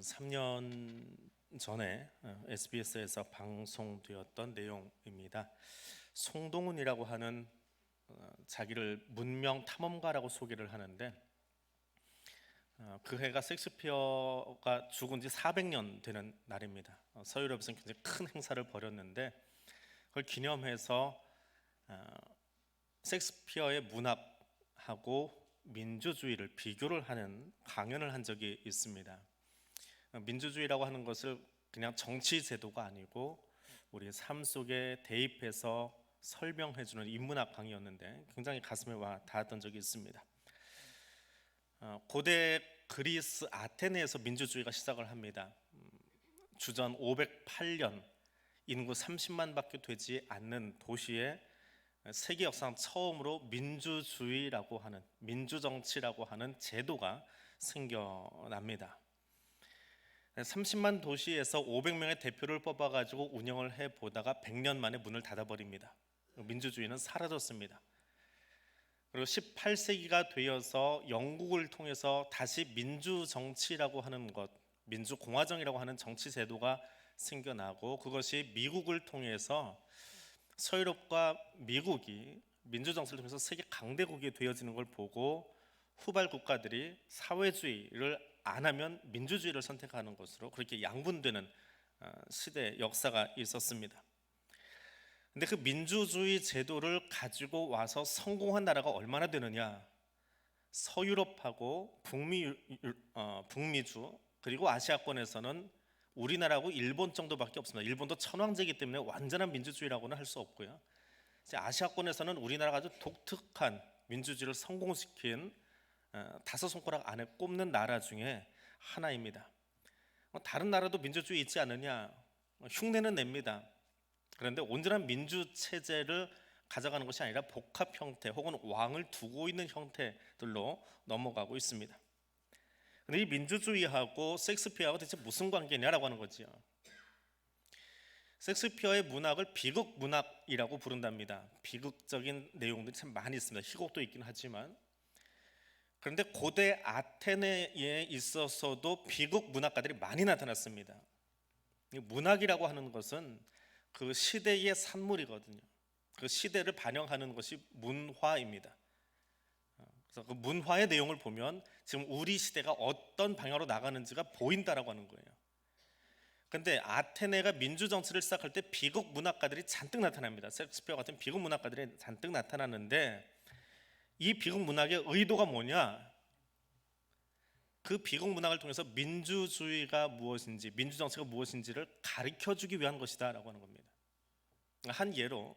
3년 전에 SBS에서 방송되었던 내용입니다. 송동훈이라고 하는 자기를 문명 탐험가라고 소개를 하는데 그 해가 셰익스피어가 죽은 지 400년 되는 날입니다. 서유럽에서는 굉장히 큰 행사를 벌였는데 그걸 기념해서 셰익스피어의 문학하고 민주주의를 비교를 하는 강연을 한 적이 있습니다. 민주주의라고 하는 것을 그냥 정치 제도가 아니고 우리의 삶 속에 대입해서 설명해주는 인문학 강의였는데 굉장히 가슴에 와 닿았던 적이 있습니다. 고대 그리스 아테네에서 민주주의가 시작을 합니다. 주전 508년 인구 30만밖에 되지 않는 도시에 세계 역사상 처음으로 민주주의라고 하는 민주정치라고 하는 제도가 생겨납니다. 30만 도시에서 500명의 대표를 뽑아가지고 운영을 해보다가 100년 만에 문을 닫아버립니다. 민주주의는 사라졌습니다. 그리고 18세기가 되어서 영국을 통해서 다시 민주정치라고 하는 것, 민주공화정이라고 하는 정치 제도가 생겨나고 그것이 미국을 통해서 서유럽과 미국이 민주정치를 통해서 세계 강대국이 되어지는 걸 보고 후발 국가들이 사회주의를 안 하면 민주주의를 선택하는 것으로 그렇게 양분되는 시대 역사가 있었습니다. 근데 그 민주주의 제도를 가지고 와서 성공한 나라가 얼마나 되느냐? 서유럽하고 북미주 그리고 아시아권에서는 우리나라하고 일본 정도밖에 없습니다. 일본도 천황제이기 때문에 완전한 민주주의라고는 할 수 없고요. 아시아권에서는 우리나라가 아주 독특한 민주주의를 성공시킨 5손가락 안에 꼽는 나라 중에 하나입니다. 다른 나라도 민주주의 있지 않느냐? 흉내는 냅니다. 그런데 온전한 민주체제를 가져가는 것이 아니라 복합 형태 혹은 왕을 두고 있는 형태들로 넘어가고 있습니다. 근데 이 민주주의하고 셰익스피어하고 대체 무슨 관계냐라고 하는 거지요. 셰익스피어의 문학을 비극 문학이라고 부른답니다. 비극적인 내용들이 참 많이 있습니다. 희곡도 있긴 하지만 그런데 고대 아테네에 있어서도 비극 문학가들이 많이 나타났습니다. 문학이라고 하는 것은 그 시대의 산물이거든요. 그 시대를 반영하는 것이 문화입니다. 그래서 그 문화의 내용을 보면 지금 우리 시대가 어떤 방향으로 나가는지가 보인다라고 하는 거예요. 그런데 아테네가 민주정치를 시작할 때 비극 문학가들이 잔뜩 나타납니다. 셰익스피어 같은 비극 문학가들이 잔뜩 나타나는데 이 비극 문학의 의도가 뭐냐? 그 비극 문학을 통해서 민주주의가 무엇인지, 민주정치가 무엇인지를 가르쳐주기 위한 것이다 라고 하는 겁니다. 한 예로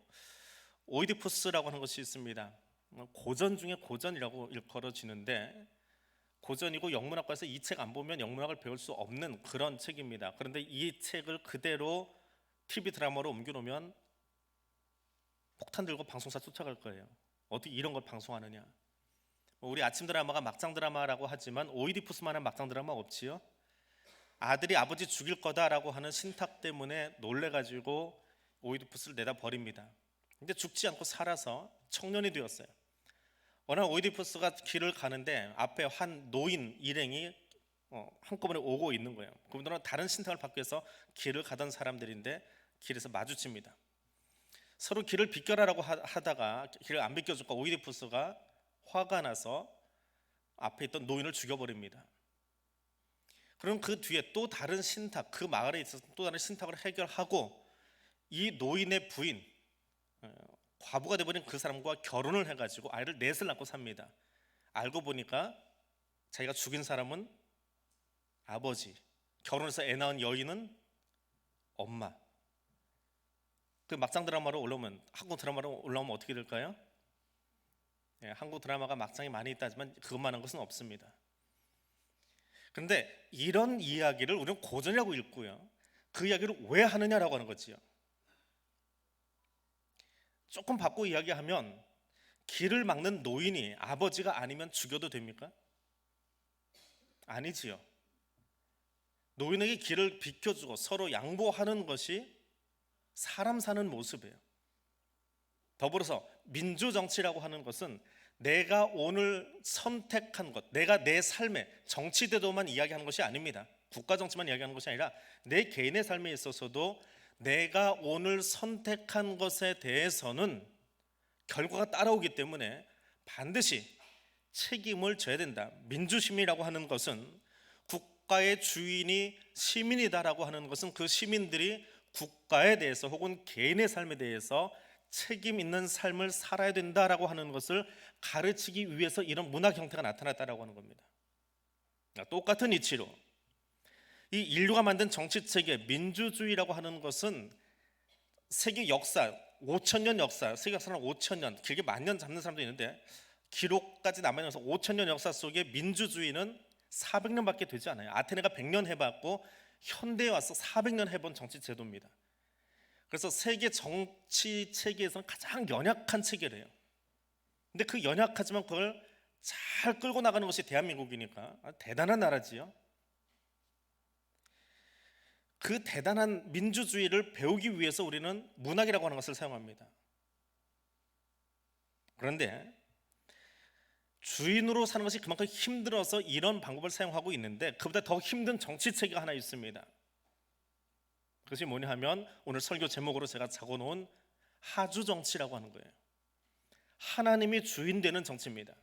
오이디푸스라고 하는 것이 있습니다. 고전 중에 고전이라고 일컬어지는데 고전이고 영문학과에서 이 책 안 보면 영문학을 배울 수 없는 그런 책입니다. 그런데 이 책을 그대로 TV 드라마로 옮겨놓으면 폭탄 들고 방송사 쫓아갈 거예요. 어떻게 이런 걸 방송하느냐? 우리 아침 드라마가 막장 드라마라고 하지만 오이디푸스만한 막장 드라마 없지요. 아들이 아버지 죽일 거다라고 하는 신탁 때문에 놀래가지고 오이디푸스를 내다 버립니다. 근데 죽지 않고 살아서 청년이 되었어요. 어느 날 오이디푸스가 길을 가는데 앞에 한 노인 일행이 한꺼번에 오고 있는 거예요. 그분들은 다른 신탁을 받기 위해서 길을 가던 사람들인데 길에서 마주칩니다. 서로 길을 비켜라라고 하다가 길을 안 비켜주니까 오이디푸스가 화가 나서 앞에 있던 노인을 죽여버립니다. 그럼 그 뒤에 또 다른 신탁, 그 마을에 있어서 또 다른 신탁을 해결하고 이 노인의 부인, 과부가 되어버린 그 사람과 결혼을 해가지고 아이를 넷을 낳고 삽니다. 알고 보니까 자기가 죽인 사람은 아버지, 결혼해서 애 낳은 여인은 엄마. 그 막장 드라마로 올라오면, 한국 드라마로 올라오면 어떻게 될까요? 한국 드라마가 막장이 많이 있다지만 그것만한 것은 없습니다. 그런데 이런 이야기를 우리는 고전이라고 읽고요, 그 이야기를 왜 하느냐라고 하는 거지요. 조금 바꿔 이야기하면 길을 막는 노인이 아버지가 아니면 죽여도 됩니까? 아니지요. 노인에게 길을 비켜주고 서로 양보하는 것이 사람 사는 모습이에요. 더불어서 민주정치라고 하는 것은 내가 오늘 선택한 것, 내가 내 삶의 정치대도만 이야기하는 것이 아닙니다. 국가 정치만 이야기하는 것이 아니라 내 개인의 삶에 있어서도 내가 오늘 선택한 것에 대해서는 결과가 따라오기 때문에 반드시 책임을 져야 된다. 민주시민이라고 하는 것은 국가의 주인이 시민이다라고 하는 것은 그 시민들이 국가에 대해서 혹은 개인의 삶에 대해서 책임 있는 삶을 살아야 된다라고 하는 것을 가르치기 위해서 이런 문학 형태가 나타났다라고 하는 겁니다. 똑같은 이치로 이 인류가 만든 정치 체계 민주주의라고 하는 것은 세계 역사 5,000년 역사, 세계 역사는 5,000년, 길게 10,000년 잡는 사람도 있는데 기록까지 남아있어서 5,000년 역사 속에 민주주의는 400년밖에 되지 않아요. 아테네가 100년 해봤고 현대에 와서 400년 해본 정치 제도입니다. 그래서 세계 정치 체계에서는 가장 연약한 체계래요. 근데 그 연약하지만 그걸 잘 끌고 나가는 것이 대한민국이니까 대단한 나라지요. 그 대단한 민주주의를 배우기 위해서 우리는 문학이라고 하는 것을 사용합니다. 그런데 주인으로 사는 것이 그만큼 힘들어서 이런 방법을 사용하고 있는데 그보다 더 힘든 정치체계가 하나 있습니다. 그것이 뭐냐 하면 오늘 설교 제목으로 제가 적어놓은 하주정치라고 하는 거예요. 하나님이 주인 되는 정치입니다.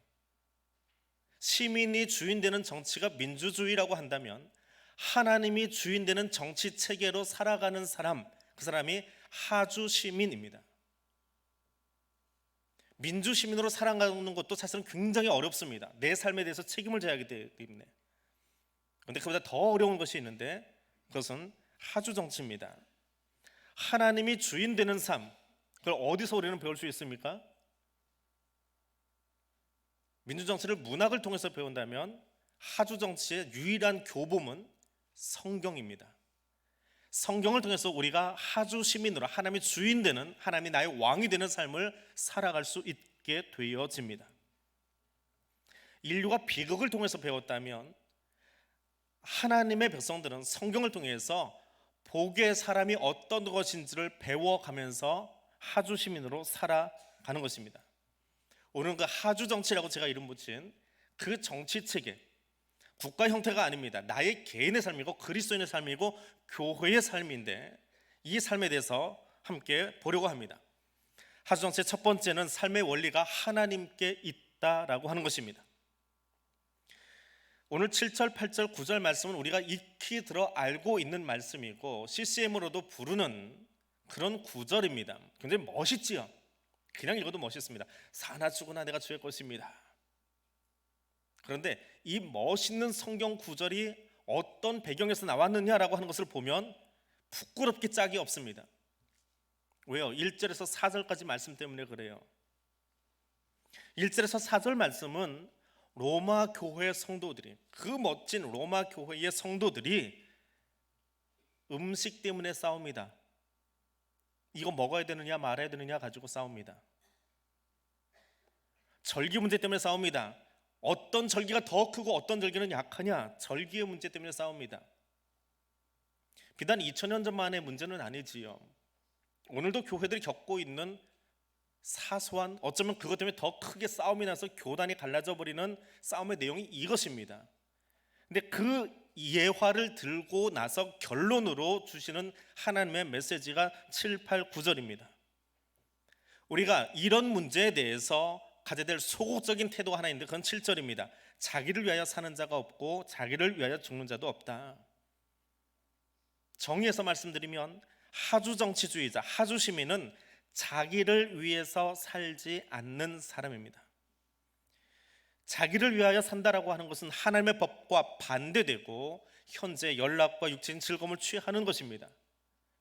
시민이 주인 되는 정치가 민주주의라고 한다면 하나님이 주인 되는 정치 체계로 살아가는 사람, 그 사람이 하주 시민입니다. 민주 시민으로 살아가는 것도 사실은 굉장히 어렵습니다. 내 삶에 대해서 책임을 져야 하기 때문에. 그런데 그보다 더 어려운 것이 있는데 그것은 하주 정치입니다. 하나님이 주인 되는 삶, 그걸 어디서 우리는 배울 수 있습니까? 민주 정치를 문학을 통해서 배운다면 하주 정치의 유일한 교범은 성경입니다. 성경을 통해서 우리가 하주 시민으로 하나님이 주인 되는, 하나님이 나의 왕이 되는 삶을 살아갈 수 있게 되어집니다. 인류가 비극을 통해서 배웠다면 하나님의 백성들은 성경을 통해서 복의 사람이 어떤 것인지를 배워가면서 하주 시민으로 살아가는 것입니다. 오늘은 그 하주 정치라고 제가 이름 붙인 그 정치 체계, 국가 형태가 아닙니다. 나의 개인의 삶이고 그리스도인의 삶이고 교회의 삶인데 이 삶에 대해서 함께 보려고 합니다. 하주 정치의 첫 번째는 삶의 원리가 하나님께 있다라고 하는 것입니다. 오늘 7절, 8절, 9절 말씀은 우리가 익히 들어 알고 있는 말씀이고 CCM으로도 부르는 그런 구절입니다. 굉장히 멋있지요. 그냥 읽어도 멋있습니다. 사나 죽으나 내가 주의 것입니다. 그런데 이 멋있는 성경 구절이 어떤 배경에서 나왔느냐라고 하는 것을 보면 부끄럽게 짝이 없습니다. 왜요? 1절에서 4절까지 말씀 때문에 그래요. 1절에서 4절 말씀은 로마 교회 성도들이, 그 멋진 로마 교회의 성도들이 음식 때문에 싸웁니다. 이거 먹어야 되느냐 말아야 되느냐 가지고 싸웁니다. 절기 문제 때문에 싸웁니다. 어떤 절기가 더 크고 어떤 절기는 약하냐, 절기의 문제 때문에 싸웁니다. 비단 2000년 전만의 문제는 아니지요. 오늘도 교회들이 겪고 있는 사소한, 어쩌면 그것 때문에 더 크게 싸움이 나서 교단이 갈라져 버리는 싸움의 내용이 이것입니다. 근데 그 예화를 들고 나서 결론으로 주시는 하나님의 메시지가 7, 8, 9절입니다. 우리가 이런 문제에 대해서 가져야 될 소극적인 태도가 하나 있는데 그건 7절입니다. 자기를 위하여 사는 자가 없고 자기를 위하여 죽는 자도 없다. 정의해서 말씀드리면 하주 정치주의자, 하주 시민은 자기를 위해서 살지 않는 사람입니다. 자기를 위하여 산다라고 하는 것은 하나님의 법과 반대되고 현재 연락과 육체적인 즐거움을 취하는 것입니다.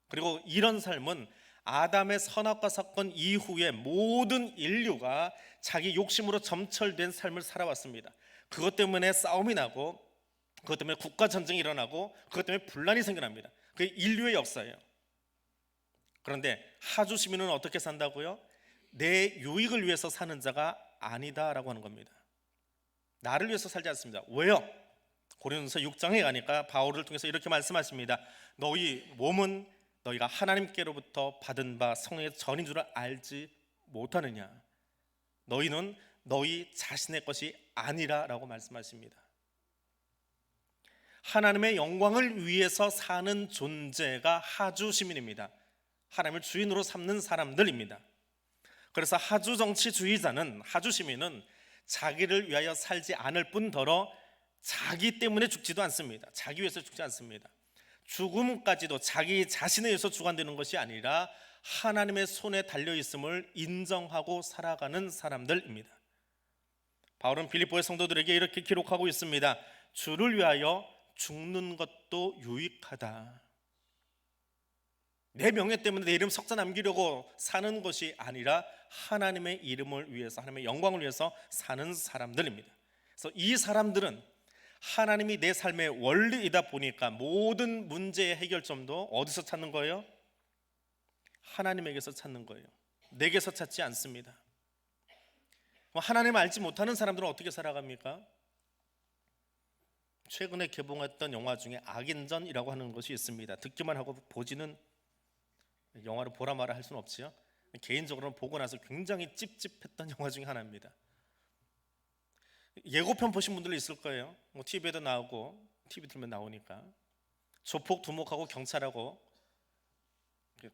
그리고 이런 삶은 아담의 선악과 사건 이후에 모든 인류가 자기 욕심으로 점철된 삶을 살아왔습니다. 그것 때문에 싸움이 나고 그것 때문에 국가 전쟁이 일어나고 그것 때문에 분란이 생겨납니다. 그게 인류의 역사예요. 그런데 하주 시민은 어떻게 산다고요? 내 유익을 위해서 사는 자가 아니다라고 하는 겁니다. 나를 위해서 살지 않습니다. 왜요? 고린도서 6장에 가니까 바울을 통해서 이렇게 말씀하십니다. 너희 몸은 너희가 하나님께로부터 받은 바 성령의 전인 줄 알지 못하느냐? 너희는 너희 자신의 것이 아니라라고 말씀하십니다. 하나님의 영광을 위해서 사는 존재가 하주 시민입니다. 하나님을 주인으로 삼는 사람들입니다. 그래서 하주 정치주의자는, 하주 시민은 자기를 위하여 살지 않을 뿐더러 자기 때문에 죽지도 않습니다. 자기 위해서 죽지 않습니다. 죽음까지도 자기 자신에 의해서 주관되는 것이 아니라 하나님의 손에 달려있음을 인정하고 살아가는 사람들입니다. 바울은 빌립보의 성도들에게 이렇게 기록하고 있습니다. 주를 위하여 죽는 것도 유익하다. 내 명예 때문에 내 이름 석자 남기려고 사는 것이 아니라 하나님의 이름을 위해서, 하나님의 영광을 위해서 사는 사람들입니다. 그래서 이 사람들은 하나님이 내 삶의 원리이다 보니까 모든 문제의 해결점도 어디서 찾는 거예요? 하나님에게서 찾는 거예요. 내게서 찾지 않습니다. 하나님을 알지 못하는 사람들은 어떻게 살아갑니까? 최근에 개봉했던 영화 중에 악인전이라고 하는 것이 있습니다. 듣기만 하고 보지는, 영화를 보라 마라 할 수는 없지요. 개인적으로는 보고 나서 굉장히 찝찝했던 영화 중에 하나입니다. 예고편 보신 분들 있을 거예요. TV에도 나오고, TV 틀면 나오니까 조폭 두목하고 경찰하고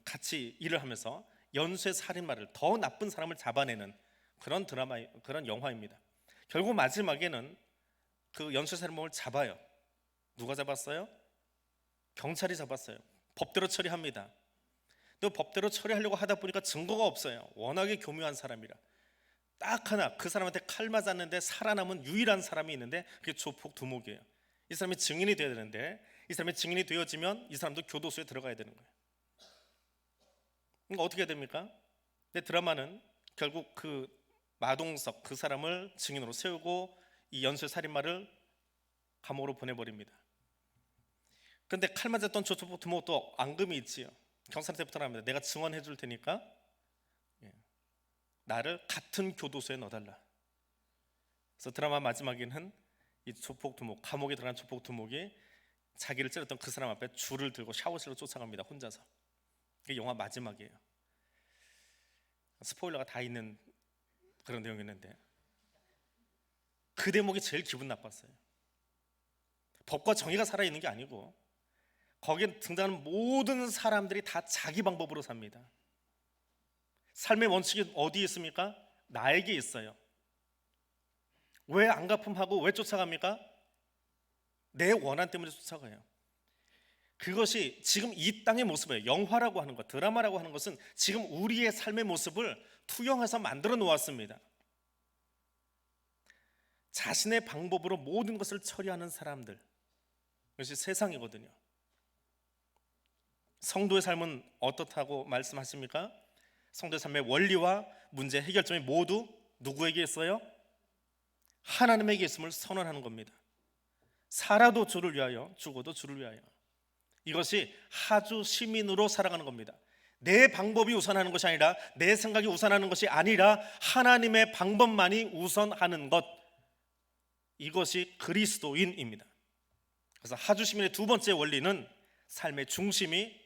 같이 일을 하면서 연쇄 살인마를, 더 나쁜 사람을 잡아내는 그런 드라마, 그런 영화입니다. 결국 마지막에는 그 연쇄 살인범을 잡아요. 누가 잡았어요? 경찰이 잡았어요. 법대로 처리합니다. 또 법대로 처리하려고 하다 보니까 증거가 없어요. 워낙에 교묘한 사람이라. 딱 하나, 그 사람한테 칼 맞았는데 살아남은 유일한 사람이 있는데 그게 조폭 두목이에요. 이 사람이 증인이 되어야 되는데, 이 사람이 증인이 되어지면 이 사람도 교도소에 들어가야 되는 거예요. 그러니까 어떻게 해야 됩니까? 근데 드라마는 결국 그 마동석, 그 사람을 증인으로 세우고 이 연쇄 살인마를 감옥으로 보내버립니다. 근데 칼 맞았던 조폭 두목도 앙금이 있지요. 경찰한테부터 합니다. 내가 증언해 줄 테니까 나를 같은 교도소에 넣어달라. 그래서 드라마 마지막에는 이 조폭 두목, 감옥에 들어간 조폭 두목이 자기를 찌렸던 그 사람 앞에 줄을 들고 샤워실로 쫓아갑니다. 혼자서. 이게 영화 마지막이에요. 스포일러가 다 있는 그런 내용이었는데 그 대목이 제일 기분 나빴어요. 법과 정의가 살아있는 게 아니고 거기에 등장하는 모든 사람들이 다 자기 방법으로 삽니다. 삶의 원칙이 어디에 있습니까? 나에게 있어요. 왜 안갚음하고 왜 쫓아갑니까? 내 원한 때문에 쫓아가요. 그것이 지금 이 땅의 모습이에요. 영화라고 하는 것, 드라마라고 하는 것은 지금 우리의 삶의 모습을 투영해서 만들어 놓았습니다. 자신의 방법으로 모든 것을 처리하는 사람들, 그것이 세상이거든요. 성도의 삶은 어떻다고 말씀하십니까? 성도의 삶의 원리와 문제 해결점이 모두 누구에게 있어요? 하나님에게 있음을 선언하는 겁니다. 살아도 주를 위하여, 죽어도 주를 위하여. 이것이 하주 시민으로 살아가는 겁니다. 내 방법이 우선하는 것이 아니라, 내 생각이 우선하는 것이 아니라 하나님의 방법만이 우선하는 것, 이것이 그리스도인입니다. 그래서 하주 시민의 두 번째 원리는 삶의 중심이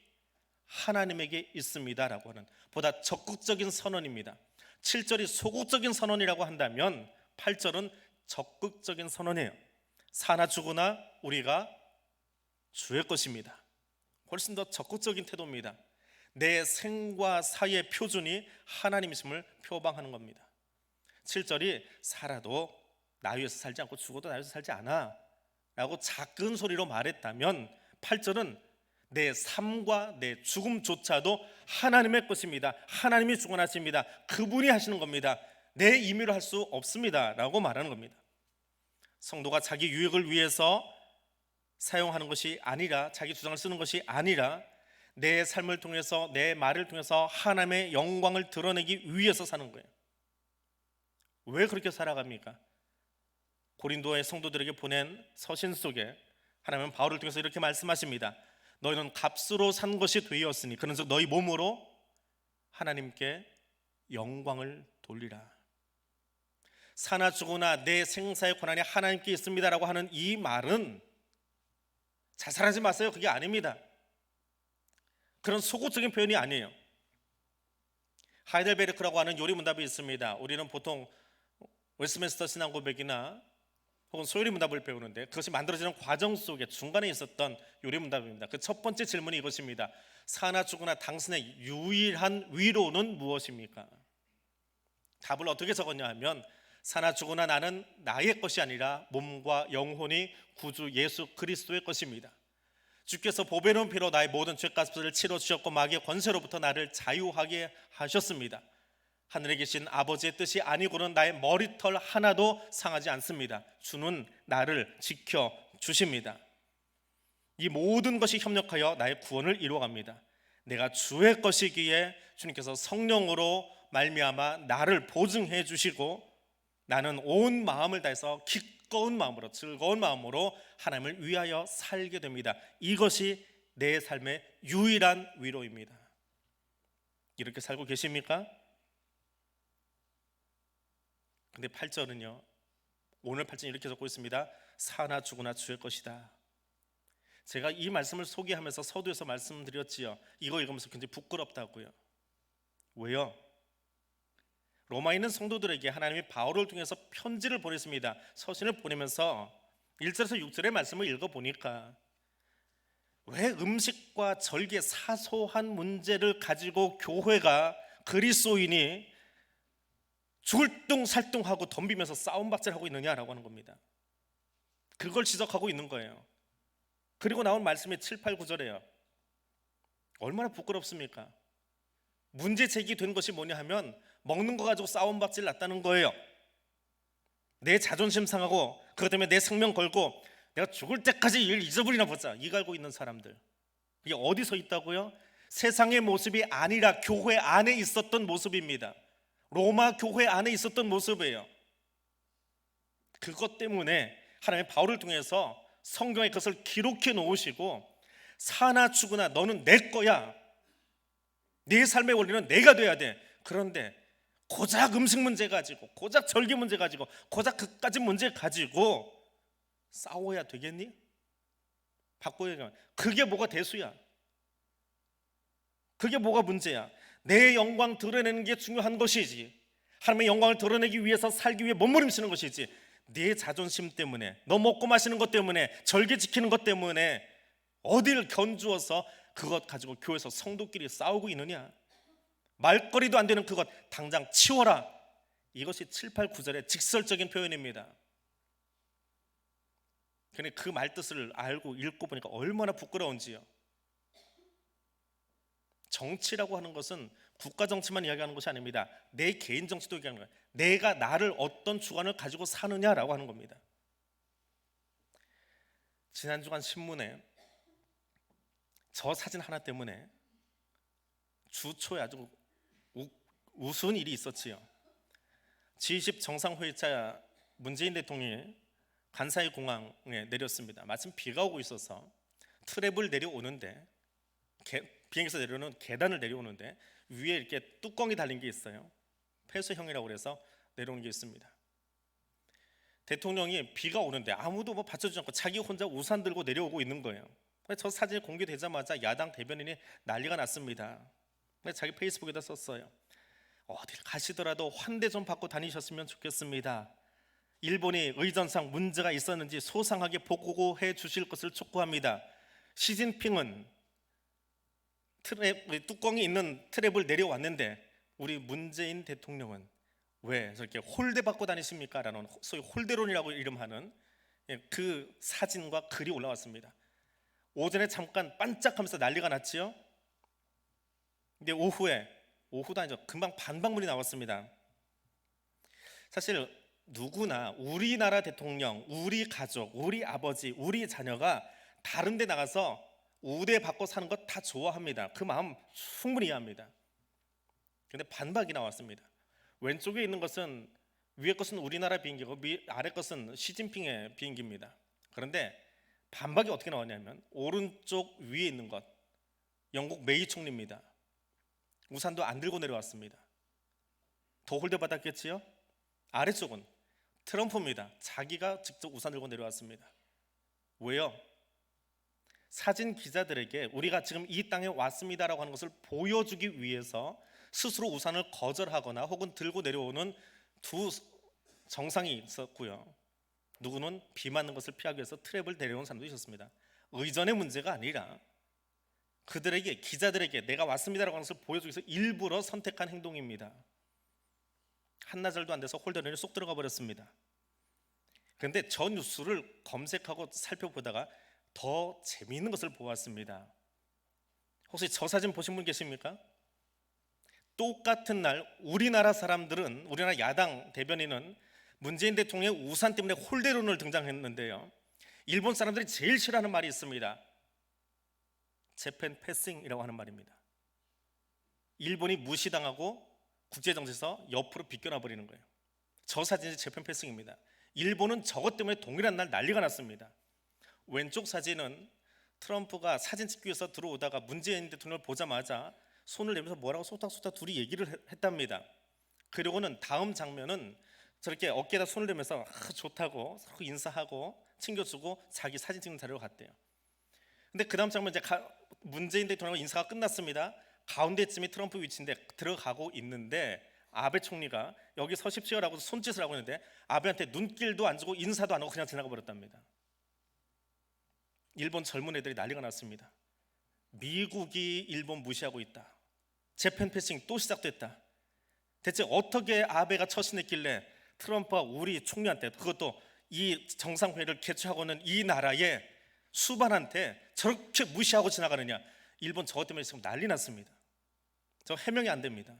하나님에게 있습니다라고 하는 보다 적극적인 선언입니다. 7절이 소극적인 선언이라고 한다면 8절은 적극적인 선언이에요. 사나 죽으나 우리가 주의 것입니다. 훨씬 더 적극적인 태도입니다. 내 생과 사의 표준이 하나님이심을 표방하는 겁니다. 7절이 살아도 나 위해서 살지 않고 죽어도 나 위해서 살지 않아 라고 작은 소리로 말했다면 8절은 내 삶과 내 죽음조차도 하나님의 것입니다. 하나님이 주관하십니다. 그분이 하시는 겁니다. 내 임의로 할 수 없습니다 라고 말하는 겁니다. 성도가 자기 유익을 위해서 사용하는 것이 아니라, 자기 주장을 쓰는 것이 아니라 내 삶을 통해서, 내 말을 통해서 하나님의 영광을 드러내기 위해서 사는 거예요. 왜 그렇게 살아갑니까? 고린도의 성도들에게 보낸 서신 속에 하나님은 바울을 통해서 이렇게 말씀하십니다. 너희는 값으로 산 것이 되었으니 그런즉 너희 몸으로 하나님께 영광을 돌리라. 사나 죽으나 내 생사의 권한이 하나님께 있습니다라고 하는 이 말은 자살하지 마세요, 그게 아닙니다. 그런 소극적인 표현이 아니에요. 하이델베르크라고 하는 요리문답이 있습니다. 우리는 보통 웨스트민스터 신앙고백이나 혹은 소요리문답을 배우는데 그것이 만들어지는 과정 속에 중간에 있었던 요리문답입니다. 그 첫 번째 질문이 이것입니다. 사나 죽으나 당신의 유일한 위로는 무엇입니까? 답을 어떻게 적었냐 하면 사나 죽으나 나는 나의 것이 아니라 몸과 영혼이 구주 예수 그리스도의 것입니다. 주께서 보배로운 피로 나의 모든 죄값을 치러주셨고 마귀의 권세로부터 나를 자유하게 하셨습니다. 하늘에 계신 아버지의 뜻이 아니고는 나의 머리털 하나도 상하지 않습니다. 주는 나를 지켜주십니다. 이 모든 것이 협력하여 나의 구원을 이루어갑니다. 내가 주의 것이기에 주님께서 성령으로 말미암아 나를 보증해 주시고 나는 온 마음을 다해서 기꺼운 마음으로 즐거운 마음으로 하나님을 위하여 살게 됩니다. 이것이 내 삶의 유일한 위로입니다. 이렇게 살고 계십니까? 근데 8절은요, 오늘 8절 이렇게 적고 있습니다. 사나 죽으나 주의 것이다. 제가 이 말씀을 소개하면서 서두에서 말씀드렸지요. 이거 읽으면서 굉장히 부끄럽다고요. 왜요? 로마에 있는 성도들에게 하나님이 바울을 통해서 편지를 보냈습니다. 서신을 보내면서 1절에서 6절의 말씀을 읽어보니까 왜 음식과 절개 사소한 문제를 가지고 교회가 그리스도인이 죽을 뚱살뚱하고 덤비면서 싸움박질하고 있느냐라고 하는 겁니다. 그걸 지적하고 있는 거예요. 그리고 나온 말씀이 7, 8, 9절이에요. 얼마나 부끄럽습니까? 문제 제기된 것이 뭐냐 하면 먹는 거 가지고 싸움박질 났다는 거예요. 내 자존심 상하고 그것 때문에 내 생명 걸고 내가 죽을 때까지 일 잊어버리나 보자 이 갈고 있는 사람들, 이게 어디서 있다고요? 세상의 모습이 아니라 교회 안에 있었던 모습입니다. 로마 교회 안에 있었던 모습이에요. 그것 때문에 하나님 바울을 통해서 성경에 그것을 기록해 놓으시고 사나 죽으나 너는 내 거야, 네 삶의 원리는 내가 돼야 돼. 그런데 고작 음식 문제 가지고 고작 절개 문제 가지고 고작 그까지 문제 가지고 싸워야 되겠니? 바꿔야 되겠니? 그게 뭐가 대수야? 그게 뭐가 문제야? 내 영광 드러내는 게 중요한 것이지, 하나님의 영광을 드러내기 위해서 살기 위해 몸부림치는 것이지, 네 자존심 때문에 너 먹고 마시는 것 때문에 절개 지키는 것 때문에 어디를 견주어서 그것 가지고 교회에서 성도끼리 싸우고 있느냐? 말거리도 안 되는 그것 당장 치워라. 이것이 7, 8, 9절의 직설적인 표현입니다. 근데 그 말뜻을 알고 읽고 보니까 얼마나 부끄러운지요. 정치라고 하는 것은 국가 정치만 이야기하는 것이 아닙니다. 내 개인 정치도 얘기하는 거예요. 내가 나를 어떤 주관을 가지고 사느냐라고 하는 겁니다. 지난 주간 신문에 저 사진 하나 때문에 주초에 아주 우스운 일이 있었지요. G20 정상회의차 문재인 대통령이 간사이 공항에 내렸습니다. 마침 비가 오고 있어서 트랩을 내려오는데, 비행기에서 내려오는 계단을 내려오는데 위에 이렇게 뚜껑이 달린 게 있어요. 폐쇄형이라고 그래서 내려온 게 있습니다. 대통령이 비가 오는데 아무도 받쳐주지 않고 자기 혼자 우산 들고 내려오고 있는 거예요. 저 사진이 공개되자마자 야당 대변인이 난리가 났습니다. 자기 페이스북에다 썼어요. 어딜 가시더라도 환대 좀 받고 다니셨으면 좋겠습니다. 일본이 의전상 문제가 있었는지 소상하게 보고해 주실 것을 촉구합니다. 시진핑은 뚜껑이 있는 트랩을 내려왔는데 우리 문재인 대통령은 왜 저렇게 홀대 받고 다니십니까? 라는 소위 홀대론이라고 이름하는 그 사진과 글이 올라왔습니다. 오전에 잠깐 반짝하면서 난리가 났지요. 근데 오후도 아니죠, 금방 반박문이 나왔습니다. 사실 누구나 우리나라 대통령, 우리 가족, 우리 아버지, 우리 자녀가 다른 데 나가서 우대받고 사는 것 다 좋아합니다. 그 마음 충분히 이해합니다. 그런데 반박이 나왔습니다. 왼쪽에 있는 것은, 위에 것은 우리나라 비행기고 아래 것은 시진핑의 비행기입니다. 그런데 반박이 어떻게 나왔냐면 오른쪽 위에 있는 것 영국 메이 총리입니다. 우산도 안 들고 내려왔습니다. 더 홀대받았겠지요? 아래쪽은 트럼프입니다. 자기가 직접 우산 들고 내려왔습니다. 왜요? 사진 기자들에게 우리가 지금 이 땅에 왔습니다라고 하는 것을 보여주기 위해서 스스로 우산을 거절하거나 혹은 들고 내려오는 두 정상이 있었고요. 누구는 비 맞는 것을 피하기 위해서 트랩을 데려온 사람도 있었습니다. 의전의 문제가 아니라 그들에게, 기자들에게 내가 왔습니다라고 하는 것을 보여주기 위해서 일부러 선택한 행동입니다. 한나절도 안 돼서 홀더론에 쏙 들어가 버렸습니다. 그런데 저 뉴스를 검색하고 살펴보다가 더 재미있는 것을 보았습니다. 혹시 저 사진 보신 분 계십니까? 똑같은 날 우리나라 사람들은, 우리나라 야당 대변인은 문재인 대통령의 우산 때문에 홀대론을 등장했는데요, 일본 사람들이 제일 싫어하는 말이 있습니다. 재팬 패싱이라고 하는 말입니다. 일본이 무시당하고 국제정세에서 옆으로 비껴나 버리는 거예요. 저 사진이 재팬 패싱입니다. 일본은 저것 때문에 동일한 날 난리가 났습니다. 왼쪽 사진은 트럼프가 사진 찍기 위해서 들어오다가 문재인 대통령을 보자마자 손을 내면서 뭐라고 쏟닥쏟닥 둘이 얘기를 했답니다. 그리고는 다음 장면은 저렇게 어깨에다 손을 대면서 좋다고 서로 인사하고 챙겨주고 자기 사진 찍는 자리로 갔대요. 근데 그 다음 장면, 이제 문재인 대통령 인사가 끝났습니다. 가운데쯤이 트럼프 위치인데 들어가고 있는데 아베 총리가 여기 서십시오라고 손짓을 하고 있는데 아베한테 눈길도 안 주고 인사도 안 하고 그냥 지나가 버렸답니다. 일본 젊은 애들이 난리가 났습니다. 미국이 일본 무시하고 있다. 재팬 패싱 또 시작됐다. 대체 어떻게 아베가 처신했길래 트럼프와 우리 총리한테, 그것도 이 정상회의를 개최하고 있는 이 나라의 수반한테 저렇게 무시하고 지나가느냐. 일본 저것 때문에 지금 난리 났습니다. 저 해명이 안 됩니다.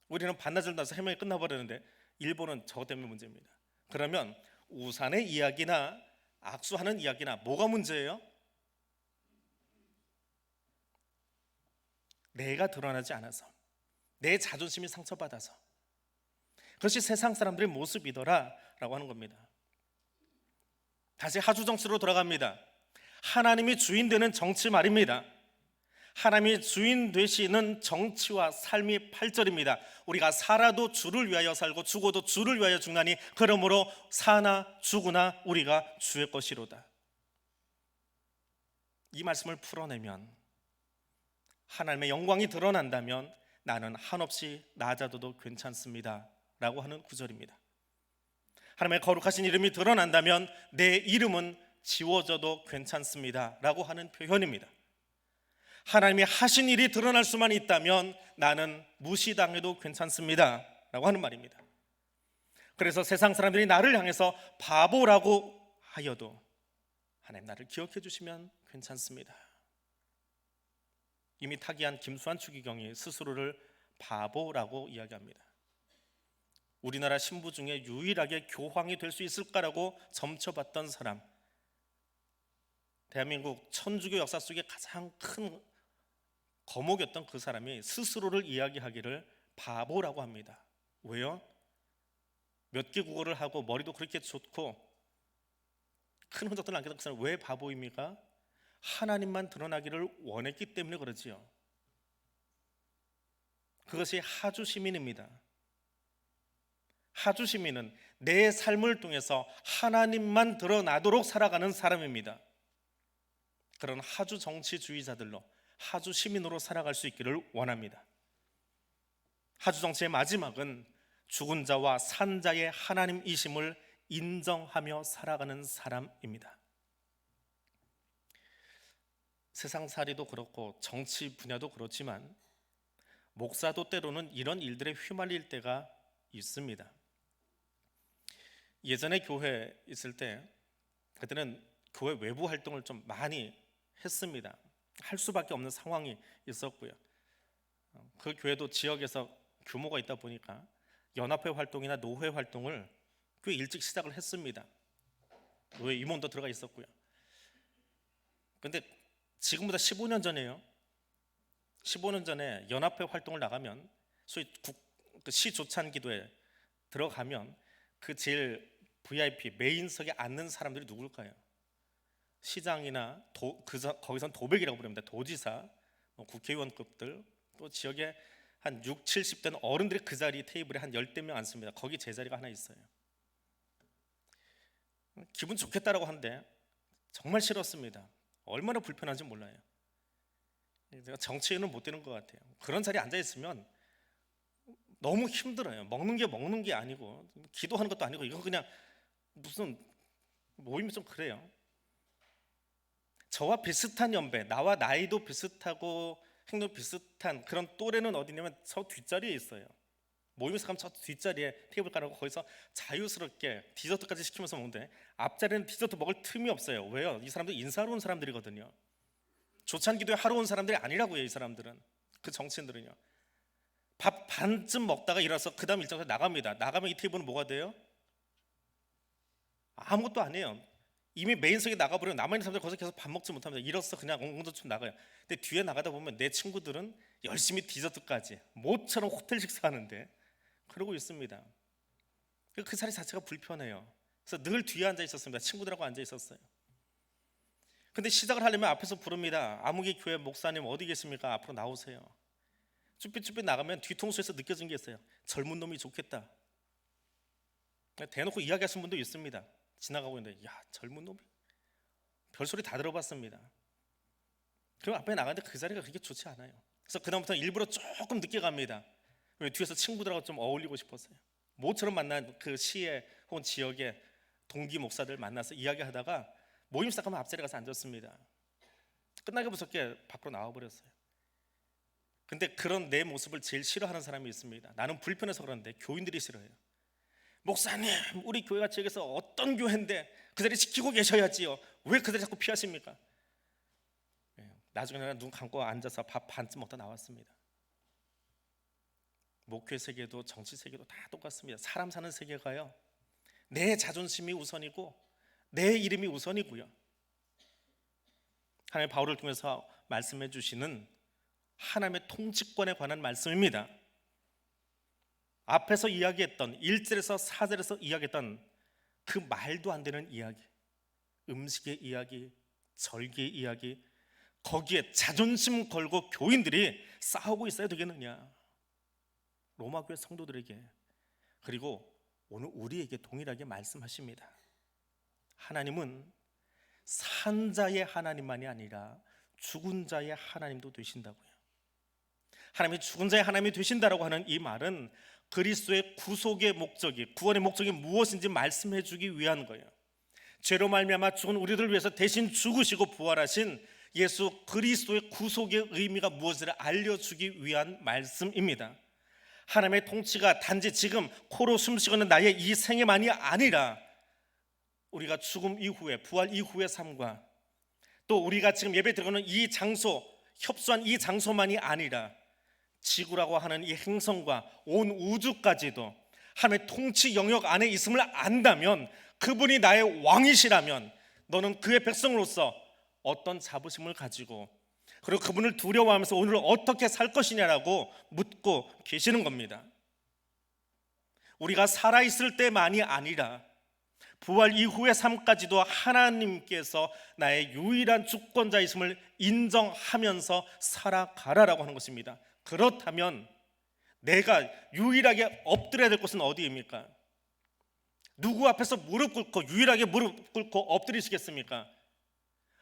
우리는 반나절 나서 해명이 끝나버렸는데 일본은 저것 때문에 문제입니다. 그러면 우산의 이야기나 악수하는 이야기나 뭐가 문제예요? 내가 드러나지 않아서, 내 자존심이 상처받아서, 그것이 세상 사람들의 모습이더라 라고 하는 겁니다. 다시 하주 정치로 돌아갑니다. 하나님이 주인 되는 정치 말입니다. 하나님이 주인 되시는 정치와 삶이 8절입니다. 우리가 살아도 주를 위하여 살고 죽어도 주를 위하여 죽나니 그러므로 사나 죽으나 우리가 주의 것이로다. 이 말씀을 풀어내면, 하나님의 영광이 드러난다면 나는 한없이 낮아도 괜찮습니다 라고 하는 구절입니다. 하나님의 거룩하신 이름이 드러난다면 내 이름은 지워져도 괜찮습니다 라고 하는 표현입니다. 하나님이 하신 일이 드러날 수만 있다면 나는 무시당해도 괜찮습니다 라고 하는 말입니다. 그래서 세상 사람들이 나를 향해서 바보라고 하여도 하나님 나를 기억해 주시면 괜찮습니다. 이미 타기한 김수환 추기경이 스스로를 바보라고 이야기합니다. 우리나라 신부 중에 유일하게 교황이 될 수 있을까라고 점쳐봤던 사람, 대한민국 천주교 역사 속에 가장 큰 거목이었던 그 사람이 스스로를 이야기하기를 바보라고 합니다. 왜요? 몇 개 국어를 하고 머리도 그렇게 좋고 큰 흔적도 남겼던 그 사람은 왜 바보입니까? 하나님만 드러나기를 원했기 때문에 그러지요. 그것이 하주 시민입니다. 하주 시민은 내 삶을 통해서 하나님만 드러나도록 살아가는 사람입니다. 그런 하주 정치주의자들로, 하주 시민으로 살아갈 수 있기를 원합니다. 하주 정치의 마지막은 죽은 자와 산 자의 하나님이심을 인정하며 살아가는 사람입니다. 세상살이도 그렇고 정치 분야도 그렇지만 목사도 때로는 이런 일들에 휘말릴 때가 있습니다. 예전에 교회 있을 때 그때는 교회 외부 활동을 좀 많이 했습니다. 할 수밖에 없는 상황이 있었고요. 그 교회도 지역에서 규모가 있다 보니까 연합회 활동이나 노회 활동을 꽤 일찍 시작을 했습니다. 노회 임원도 들어가 있었고요. 그런데 지금보다 15년 전에요. 15년 전에 연합회 활동을 나가면 소위 시 조찬 기도에 들어가면 그 제일 VIP 메인석에 앉는 사람들이 누굴까요? 시장이나 거기선 도백이라고 부릅니다. 도지사, 국회의원급들, 또 지역에 한 60, 70대는 어른들이 그 자리 테이블에 한 10대 명 앉습니다. 거기 제 자리가 하나 있어요. 기분 좋겠다라고 하는데 정말 싫었습니다. 얼마나 불편한지 몰라요. 제가 정치인은 못 되는 것 같아요. 그런 자리에 앉아 있으면 너무 힘들어요. 먹는 게 아니고 기도하는 것도 아니고 이건 그냥 무슨 모임이 좀 그래요. 저와 비슷한 연배, 나와 나이도 비슷하고 행동 비슷한 그런 또래는 어디냐면 저 뒷자리에 있어요. 모임에서 가면 저 뒷자리에 테이블 깔아놓고 거기서 자유스럽게 디저트까지 시키면서 먹는데 앞자리는 디저트 먹을 틈이 없어요. 왜요? 이 사람들 인사하러 온 사람들이거든요. 조찬기도에 하러 온 사람들이 아니라고요. 이 사람들은, 그 정치인들은요. 밥 반쯤 먹다가 일어나서 그 다음 일정에 나갑니다. 나가면 이 테이블은 뭐가 돼요? 아무것도 아니에요. 이미 메인석에 나가버리면 남아있는 사람들 거기서 계속 밥 먹지 못합니다. 일어서 그냥 엉뚱좀 나가요. 근데 뒤에 나가다 보면 내 친구들은 열심히 디저트까지 모처럼 호텔 식사하는데 그러고 있습니다. 그 자리 자체가 불편해요. 그래서 늘 뒤에 앉아 있었습니다. 친구들하고 앉아 있었어요. 근데 시작을 하려면 앞에서 부릅니다. 아무개 교회 목사님 어디 계십니까? 앞으로 나오세요. 쭈삣쭈삣 나가면 뒤통수에서 느껴진 게 있어요. 젊은 놈이 좋겠다. 대놓고 이야기하시는 분도 있습니다. 지나가고 있는데 야 젊은 놈이, 별소리 다 들어봤습니다. 그럼 앞에 나가는데 그 자리가 그렇게 좋지 않아요. 그래서 그다음부터 일부러 조금 늦게 갑니다. 왜? 뒤에서 친구들하고 좀 어울리고 싶었어요. 모처럼 만난 그 시의 혹은 지역의 동기 목사들 만나서 이야기하다가 모임 시작하면 앞자리 가서 앉았습니다. 끝나기 무섭게 밖으로 나와버렸어요. 근데 그런 내 모습을 제일 싫어하는 사람이 있습니다. 나는 불편해서 그러는데 교인들이 싫어해요. 목사님, 우리 교회가 지역에서 어떤 교회인데 그 자리 지키고 계셔야지요. 왜 그 자리 자꾸 피하십니까? 나중에는 눈 감고 앉아서 밥 반쯤 먹다 나왔습니다. 목회 세계도 정치 세계도 다 똑같습니다. 사람 사는 세계가요, 내 자존심이 우선이고 내 이름이 우선이고요. 하나님 바울을 통해서 말씀해 주시는 하나님의 통치권에 관한 말씀입니다. 앞에서 이야기했던 1절에서 4절에서 이야기했던 그 말도 안 되는 이야기, 음식의 이야기, 절기의 이야기, 거기에 자존심 걸고 교인들이 싸우고 있어야 되겠느냐? 로마 교회 성도들에게, 그리고 오늘 우리에게 동일하게 말씀하십니다. 하나님은 산 자의 하나님만이 아니라 죽은 자의 하나님도 되신다고요. 하나님이 죽은 자의 하나님이 되신다라고 하는 이 말은 그리스도의 구속의 목적이, 구원의 목적이 무엇인지 말씀해 주기 위한 거예요. 죄로 말미암아 죽은 우리들을 위해서 대신 죽으시고 부활하신 예수 그리스도의 구속의 의미가 무엇인지를 알려주기 위한 말씀입니다. 하나님의 통치가 단지 지금 코로 숨쉬고 있는 나의 이 생애만이 아니라 우리가 죽음 이후에, 부활 이후의 삶과 또 우리가 지금 예배 드리는 이 장소, 협소한 이 장소만이 아니라 지구라고 하는 이 행성과 온 우주까지도 하나님의 통치 영역 안에 있음을 안다면, 그분이 나의 왕이시라면 너는 그의 백성으로서 어떤 자부심을 가지고, 그리고 그분을 두려워하면서 오늘 어떻게 살 것이냐라고 묻고 계시는 겁니다. 우리가 살아있을 때만이 아니라 부활 이후의 삶까지도 하나님께서 나의 유일한 주권자이심을 인정하면서 살아가라라고 하는 것입니다. 그렇다면 내가 유일하게 엎드려야 될 곳은 어디입니까? 누구 앞에서 무릎 꿇고 유일하게 무릎 꿇고 엎드리시겠습니까?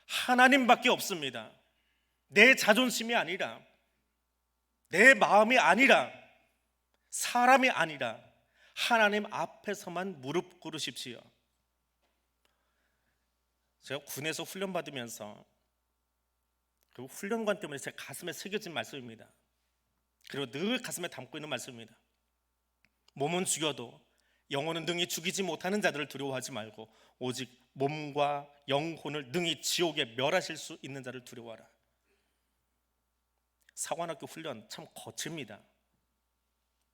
하나님밖에 없습니다. 내 자존심이 아니라, 내 마음이 아니라, 사람이 아니라 하나님 앞에서만 무릎 꿇으십시오. 제가 군에서 훈련 받으면서 그 훈련관 때문에 제 가슴에 새겨진 말씀입니다. 그리고 늘 가슴에 담고 있는 말씀입니다. 몸은 죽여도 영혼은 능히 죽이지 못하는 자들을 두려워하지 말고 오직 몸과 영혼을 능히 지옥에 멸하실 수 있는 자를 두려워하라. 사관학교 훈련 참 거칩니다.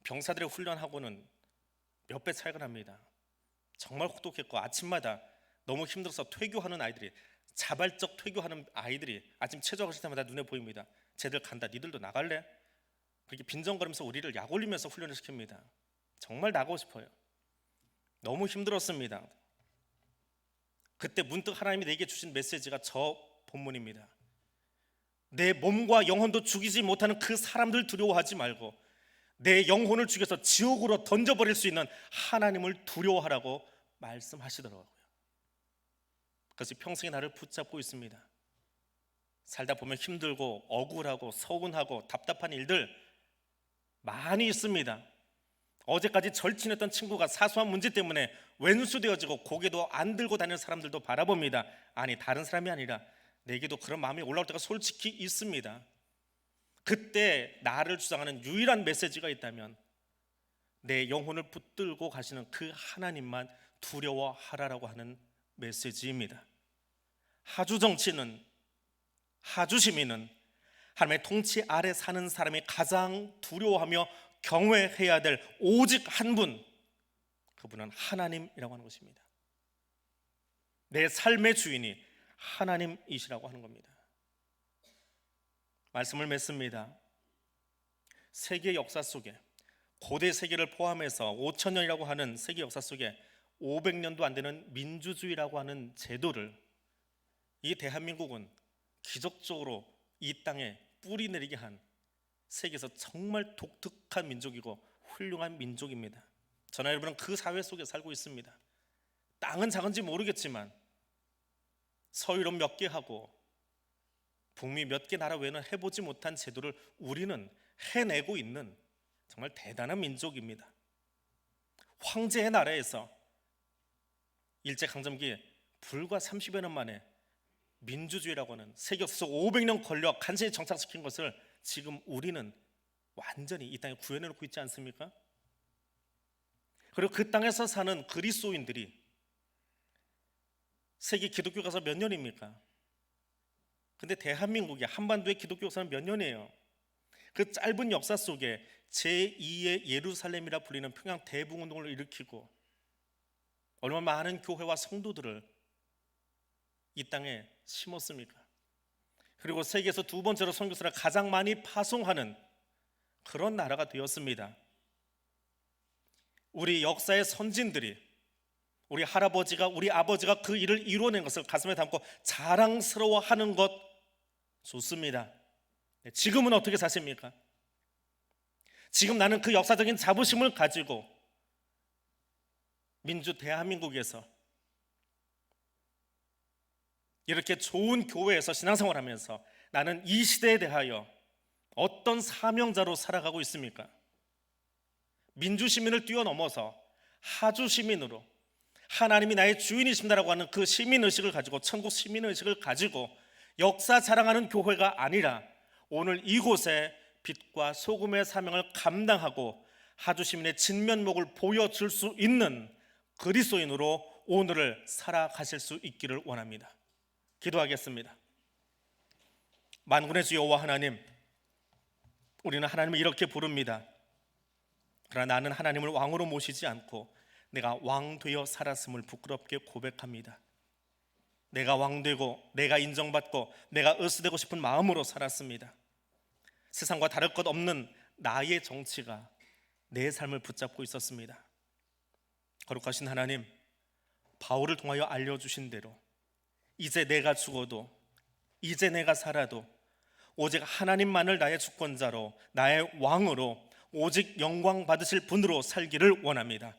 병사들의 훈련하고는 몇 배 차이가 납니다. 정말 혹독했고 아침마다 너무 힘들어서 퇴교하는 아이들이, 자발적 퇴교하는 아이들이 아침 체조하실 때마다 눈에 보입니다. 쟤들 간다, 니들도 나갈래? 그렇게 빈정거리면서 우리를 약 올리면서 훈련을 시킵니다. 정말 나가고 싶어요. 너무 힘들었습니다. 그때 문득 하나님이 내게 주신 메시지가 저 본문입니다. 내 몸과 영혼도 죽이지 못하는 그 사람들 두려워하지 말고 내 영혼을 죽여서 지옥으로 던져버릴 수 있는 하나님을 두려워하라고 말씀하시더라고요. 그래서 평생에 나를 붙잡고 있습니다. 살다 보면 힘들고 억울하고 서운하고 답답한 일들 많이 있습니다. 어제까지 절친했던 친구가 사소한 문제 때문에 왼수되어지고 고개도 안 들고 다니는 사람들도 바라봅니다. 아니, 다른 사람이 아니라 내게도 그런 마음이 올라올 때가 솔직히 있습니다. 그때 나를 주장하는 유일한 메시지가 있다면 내 영혼을 붙들고 가시는 그 하나님만 두려워하라라고 하는 메시지입니다. 하주 정치는, 하주 시민은 하나님의 통치 아래 사는 사람이 가장 두려워하며 경외해야 될 오직 한 분, 그분은 하나님이라고 하는 것입니다. 내 삶의 주인이 하나님이시라고 하는 겁니다. 말씀을 맺습니다. 세계 역사 속에, 고대 세계를 포함해서 5,000년이라고 하는 세계 역사 속에 500년도 안 되는 민주주의라고 하는 제도를 이 대한민국은 기적적으로 이 땅에 뿌리 내리게 한 세계에서 정말 독특한 민족이고 훌륭한 민족입니다. 저나 여러분은 그 사회 속에 살고 있습니다. 땅은 작은지 모르겠지만 서유럽 몇 개 하고 북미 몇 개 나라 외에는 해보지 못한 제도를 우리는 해내고 있는 정말 대단한 민족입니다. 황제의 나라에서 일제강점기에 불과 30여 년 만에 민주주의라고 하는 세계 역사에서 500년 걸려 간신히 정착시킨 것을 지금 우리는 완전히 이 땅에 구현해놓고 있지 않습니까? 그리고 그 땅에서 사는 그리스도인들이 세계 기독교 가서 몇 년입니까? 근데 대한민국이 한반도의 기독교 역사는 몇 년이에요? 그 짧은 역사 속에 제2의 예루살렘이라 불리는 평양 대붕운동을 일으키고 얼마나 많은 교회와 성도들을 이 땅에 심었습니까? 그리고 세계에서 두 번째로 선교사를 가장 많이 파송하는 그런 나라가 되었습니다. 우리 역사의 선진들이, 우리 할아버지가, 우리 아버지가 그 일을 이루어낸 것을 가슴에 담고 자랑스러워하는 것 좋습니다. 지금은 어떻게 사십니까? 지금 나는 그 역사적인 자부심을 가지고 민주 대한민국에서 이렇게 좋은 교회에서 신앙생활하면서 나는 이 시대에 대하여 어떤 사명자로 살아가고 있습니까? 민주시민을 뛰어넘어서 하주시민으로 하나님이 나의 주인이십니다라고 하는 그 시민의식을 가지고, 천국 시민의식을 가지고 역사 자랑하는 교회가 아니라 오늘 이곳에 빛과 소금의 사명을 감당하고 하주시민의 진면목을 보여줄 수 있는 그리스도인으로 오늘을 살아가실 수 있기를 원합니다. 기도하겠습니다. 만군의 주 여호와 하나님, 우리는 하나님을 이렇게 부릅니다. 그러나 나는 하나님을 왕으로 모시지 않고 내가 왕 되어 살았음을 부끄럽게 고백합니다. 내가 왕되고 내가 인정받고 내가 으스되고 싶은 마음으로 살았습니다. 세상과 다를 것 없는 나의 정치가 내 삶을 붙잡고 있었습니다. 거룩하신 하나님, 바울을 통하여 알려주신 대로 이제 내가 죽어도, 이제 내가 살아도 오직 하나님만을 나의 주권자로, 나의 왕으로, 오직 영광 받으실 분으로 살기를 원합니다.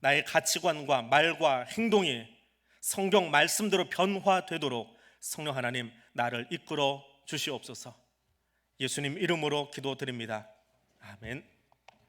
나의 가치관과 말과 행동이 성경 말씀대로 변화되도록 성령 하나님 나를 이끌어 주시옵소서. 예수님 이름으로 기도드립니다. 아멘.